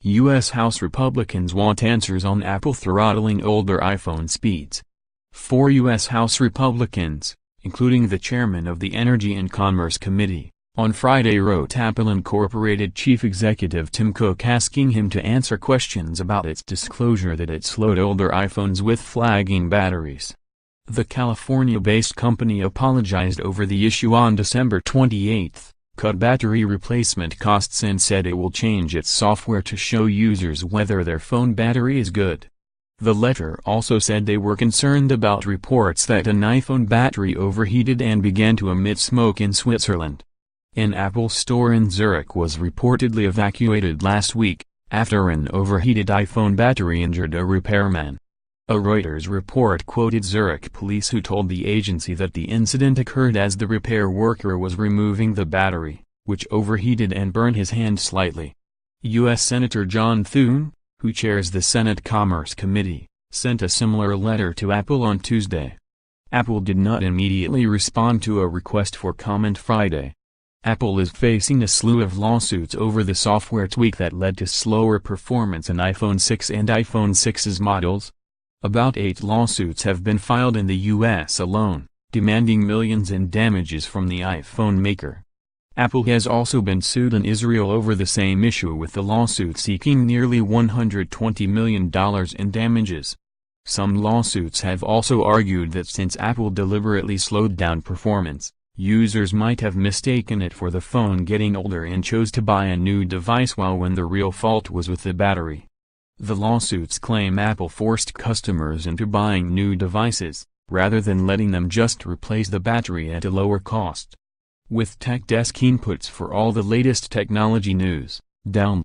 U.S. House Republicans want answers on Apple throttling older iPhone speeds. 4 U.S. House Republicans, including the chairman of the Energy and Commerce Committee, on Friday wrote Apple Incorporated chief executive Tim Cook asking him to answer questions about its disclosure that it slowed older iPhones with flagging batteries. The California-based company apologized over the issue on December 28, cut battery replacement costs and said it will change its software to show users whether their phone battery is good. The letter also said they were concerned about reports that an iPhone battery overheated and began to emit smoke in Switzerland. An Apple store in Zurich was reportedly evacuated last week, after an overheated iPhone battery injured a repairman. A Reuters report quoted Zurich police who told the agency that the incident occurred as the repair worker was removing the battery, which overheated and burned his hand slightly. U.S. Senator John Thune, who chairs the Senate Commerce Committee, sent a similar letter to Apple on Tuesday. Apple did not immediately respond to a request for comment Friday. Apple is facing a slew of lawsuits over the software tweak that led to slower performance in iPhone 6 and iPhone 6's models. About 8 lawsuits have been filed in the U.S. alone, demanding millions in damages from the iPhone maker. Apple has also been sued in Israel over the same issue, with the lawsuit seeking nearly $120 million in damages. Some lawsuits have also argued that since Apple deliberately slowed down performance, users might have mistaken it for the phone getting older and chose to buy a new device when the real fault was with the battery. The lawsuits claim Apple forced customers into buying new devices, rather than letting them just replace the battery at a lower cost. With Tech Desk inputs for all the latest technology news, download